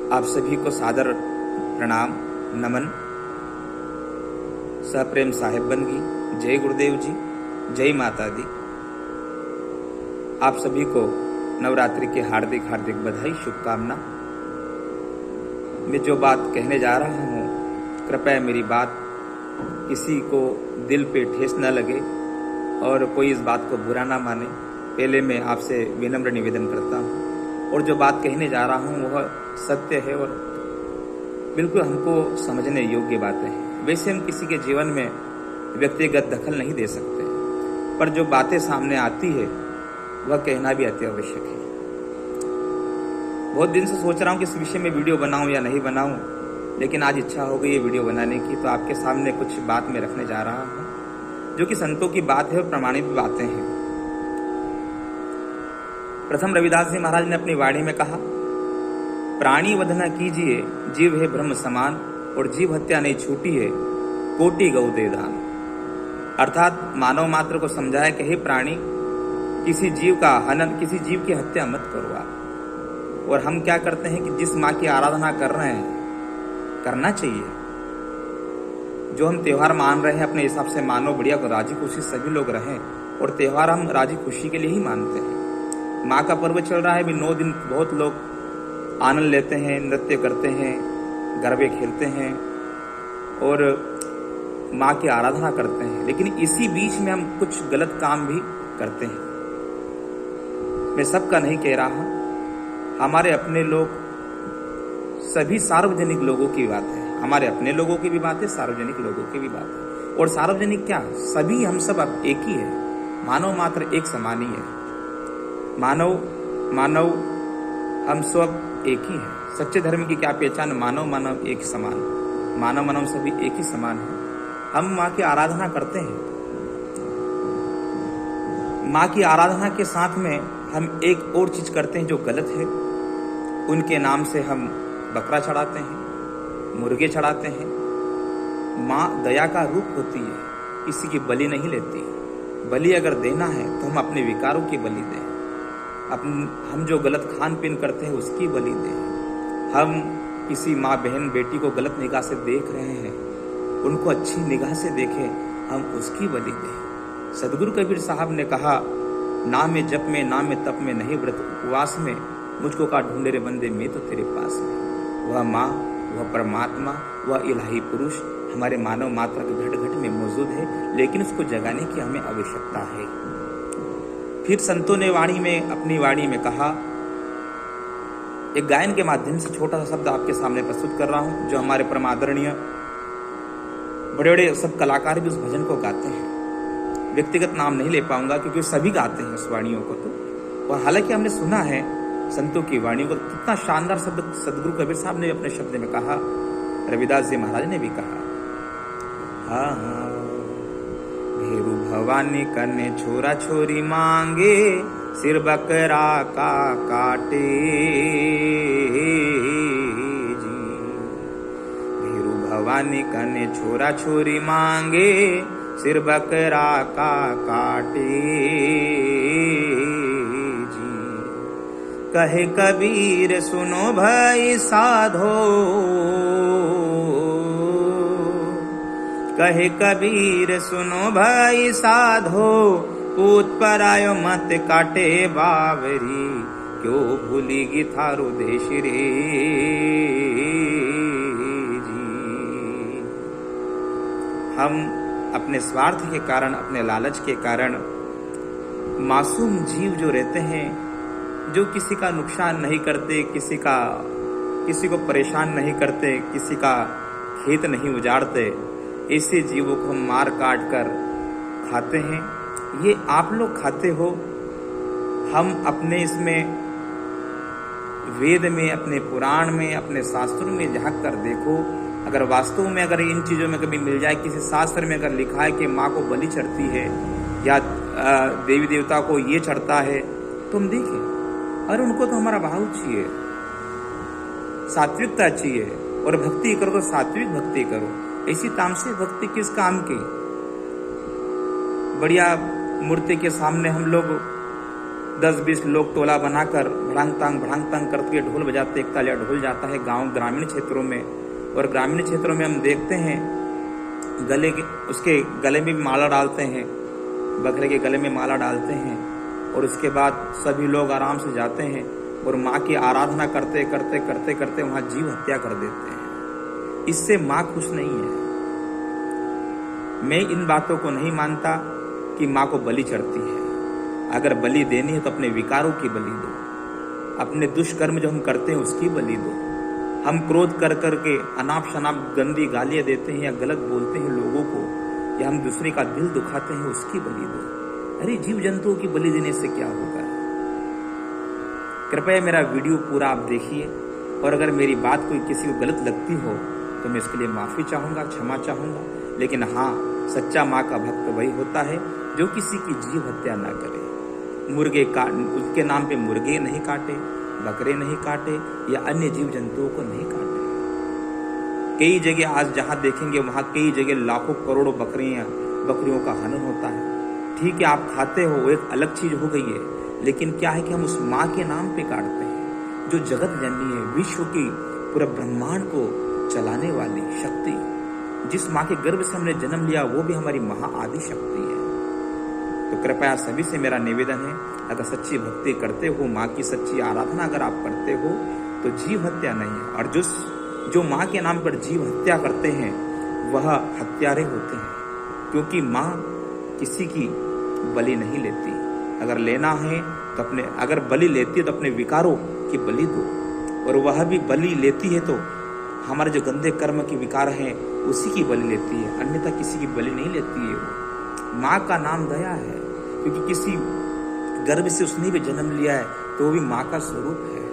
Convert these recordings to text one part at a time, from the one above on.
आप सभी को सादर प्रणाम नमन। सप्रेम साहेब बनगी, जय गुरुदेव जी, जय माता दी। आप सभी को नवरात्रि की हार्दिक हार्दिक बधाई, शुभकामना। मैं जो बात कहने जा रहा हूँ, कृपया मेरी बात किसी को दिल पे ठेस न लगे और कोई इस बात को बुरा ना माने। पहले मैं आपसे विनम्र निवेदन करता हूँ, और जो बात कहने जा रहा हूँ वह सत्य है और बिल्कुल हमको समझने योग्य बातें हैं। वैसे हम किसी के जीवन में व्यक्तिगत दखल नहीं दे सकते, पर जो बातें सामने आती है वह कहना भी अति आवश्यक है। बहुत दिन से सोच रहा हूँ कि इस विषय में वीडियो बनाऊं या नहीं बनाऊं, लेकिन आज इच्छा हो गई है वीडियो बनाने की, तो आपके सामने कुछ बात मैं रखने जा रहा हूँ जो कि संतों की बात है और प्रमाणित बातें हैं। प्रथम रविदास जी महाराज ने अपनी वाणी में कहा, प्राणी वध न कीजिए, जीव है ब्रह्म समान, और जीव हत्या नहीं छूटी है, कोटि गौ दे दान। अर्थात मानव मात्र को समझाया कि हे प्राणी, किसी जीव का हनन, किसी जीव की हत्या मत करो आप। और हम क्या करते हैं कि जिस माँ की आराधना कर रहे हैं, करना चाहिए। जो हम त्योहार मान रहे हैं अपने हिसाब से मानो, बढ़िया को राजी खुशी सभी लोग रहें, और त्योहार हम राजी खुशी के लिए ही मानते हैं। माँ का पर्व चल रहा है, भी 9 दिन बहुत लोग आनंद लेते हैं, नृत्य करते हैं, गरबे खेलते हैं और माँ की आराधना करते हैं। लेकिन इसी बीच में हम कुछ गलत काम भी करते हैं। मैं सबका नहीं कह रहा, हमारे अपने लोग, सभी सार्वजनिक लोगों की बात है। हमारे अपने लोगों की भी बात है, सार्वजनिक लोगों की भी बात है। और सार्वजनिक क्या, सभी हम सब अब एक ही है। मानव मात्र एक समान ही है। मानव हम सब एक ही हैं। सच्चे धर्म की क्या पहचान, मानव एक समान, मानव सभी एक ही समान है। हम माँ की आराधना करते हैं। माँ की आराधना के साथ में हम एक और चीज करते हैं जो गलत है। उनके नाम से हम बकरा चढ़ाते हैं, मुर्गे चढ़ाते हैं। माँ दया का रूप होती है, किसी की बलि नहीं लेती। बलि अगर देना है तो हम अपने विकारों की बलि दें। हम जो गलत खान पीन करते हैं उसकी बलि दें। हम किसी माँ बहन बेटी को गलत निगाह से देख रहे हैं, उनको अच्छी निगाह से देखें, हम उसकी बलि दें। सदगुरु कबीर साहब ने कहा, ना में जप में, ना में तप में, नहीं व्रत उपवास में, मुझको का ढूंढे रे बंदे मैं तो तेरे पास में। वह माँ, वह परमात्मा, वह इलाही पुरुष हमारे मानव मात्रा के घट घट में मौजूद है, लेकिन उसको जगाने की हमें आवश्यकता है। फिर संतों ने अपनी वाणी में कहा, एक गायन के माध्यम से छोटा सा शब्द आपके सामने प्रस्तुत कर रहा हूं, जो हमारे परम आदरणीय बड़े बड़े सब कलाकार भी उस भजन को गाते हैं। व्यक्तिगत नाम नहीं ले पाऊंगा क्योंकि सभी गाते हैं उस वाणियों को। तो और हालांकि हमने सुना है संतों की वाणियों को, कितना शानदार शब्द सदगुरु कबीर साहब ने अपने शब्द में कहा, रविदास जी महाराज ने भी कहा। हाँ, भेरू भवानी कन्ने छोरा छोरी मांगे, सिर बकरा का काटे जी। भेरू भवानी कन्ने छोरा छोरी मांगे, सिर बकरा का काटे जी। कहे कबीर सुनो भाई साधो, कहे कबीर सुनो भाई साधो, पूत पर आयो मत काटे बावरी, क्यों भूलेगी थारो देश रे जी। हम अपने स्वार्थ के कारण, अपने लालच के कारण मासूम जीव जो रहते हैं, जो किसी का नुकसान नहीं करते, किसी को परेशान नहीं करते, किसी का खेत नहीं उजाड़ते, ऐसे जीवों को हम मार काट कर खाते हैं। ये आप लोग खाते हो। हम अपने इसमें वेद में, अपने पुराण में, अपने शास्त्रों में झांक कर देखो, अगर वास्तव में अगर इन चीजों में कभी मिल जाए, किसी शास्त्र में अगर लिखा है कि माँ को बलि चढ़ती है या देवी देवता को ये चढ़ता है, तो हम देखें। और उनको तो हमारा भाव चाहिए, सात्विकता चाहिए, और भक्ति करो तो सात्विक भक्ति करो। ऐसी तामसिक भक्ति किस काम की। बढ़िया मूर्ति के सामने हम लोग 10-20 लोग टोला बनाकर भड़ांग तांग करके ढोल बजाते, एक तालिया ढोल जाता है गांव ग्रामीण क्षेत्रों में। और ग्रामीण क्षेत्रों में हम देखते हैं उसके गले में माला डालते हैं, बकरे के गले में माला डालते हैं, और उसके बाद सभी लोग आराम से जाते हैं और माँ की आराधना करते करते वहां जीव हत्या कर देते हैं। इससे माँ खुश नहीं है। मैं इन बातों को नहीं मानता कि माँ को बलि चढ़ती है। अगर बलि देनी है तो अपने विकारों की बलि दो, अपने दुष्कर्म जो हम करते हैं उसकी बलि दो। हम क्रोध कर करके अनाप शनाप गंदी गालियां देते हैं या गलत बोलते हैं लोगों को, या हम दूसरे का दिल दुखाते हैं, उसकी बलि दो। अरे जीव जंतुओं की बलि देने से क्या होगा? कृपया मेरा वीडियो पूरा आप देखिए, और अगर मेरी बात कोई किसी को गलत लगती हो तो मैं इसके लिए माफी चाहूंगा, क्षमा चाहूंगा। लेकिन हाँ, सच्चा माँ का भक्त वही होता है जो किसी की जीव हत्या ना करे। उसके नाम पे मुर्गे नहीं काटे, बकरे नहीं काटे, या अन्य जीव जंतुओं को नहीं काटे। कई जगह आज जहां देखेंगे वहां कई जगह लाखों करोड़ों बकरियों का हनन होता है। ठीक है, आप खाते हो, वो एक अलग चीज हो गई है, लेकिन क्या है कि हम उस माँ के नाम पे काटते हैं जो जगत जननी है, विश्व की पूरे ब्रह्मांड को चलाने वाली शक्ति। जिस माँ के गर्भ से हमने जन्म लिया वो भी हमारी महा आदि शक्ति है। तो कृपया सभी से मेरा निवेदन है, अगर सच्ची भक्ति करते हो, माँ की सच्ची आराधना अगर आप करते हो तो जीव हत्या नहीं है। और जो माँ के नाम पर जीव हत्या करते हैं वह हत्यारे होते हैं, क्योंकि माँ किसी की बलि नहीं लेती। अगर लेना है तो अगर बलि लेती है तो अपने विकारों की बलि दो, और वह भी बलि लेती है तो हमारे जो गंदे कर्म के विकार हैं उसी की बलि लेती है, अन्यथा किसी की बलि नहीं लेती है। वो माँ का नाम दया है, क्योंकि किसी गर्भ से उसने भी जन्म लिया है तो वो भी माँ का स्वरूप है।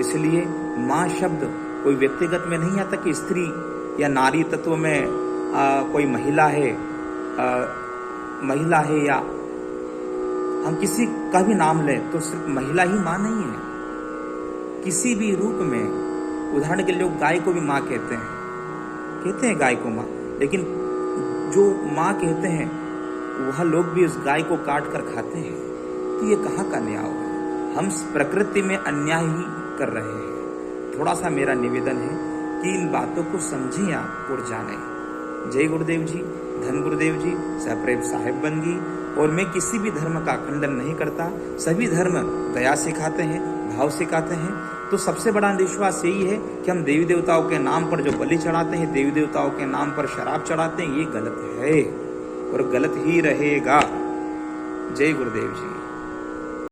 इसलिए माँ शब्द कोई व्यक्तिगत में नहीं आता कि स्त्री या नारी तत्व में कोई महिला है या हम किसी का भी नाम लें तो सिर्फ महिला ही माँ नहीं है। किसी भी रूप में, उदाहरण के लिए लोग गाय को भी माँ कहते हैं गाय को माँ, लेकिन जो माँ कहते हैं वह लोग भी उस गाय को काट कर खाते हैं। तो ये कहाँ का न्याय है? हम प्रकृति में अन्याय ही कर रहे हैं। थोड़ा सा मेरा निवेदन है कि इन बातों को समझें आप और जानें। जय गुरुदेव जी, धन गुरुदेव जी, सप्रेम साहेब बंदी। और मैं किसी भी धर्म का खंडन नहीं करता, सभी धर्म दया सिखाते हैं, भाव सिखाते हैं। तो सबसे बड़ा अंधविश्वास यही है कि हम देवी देवताओं के नाम पर जो बलि चढ़ाते हैं, देवी देवताओं के नाम पर शराब चढ़ाते हैं, ये गलत है और गलत ही रहेगा। जय गुरुदेव जी।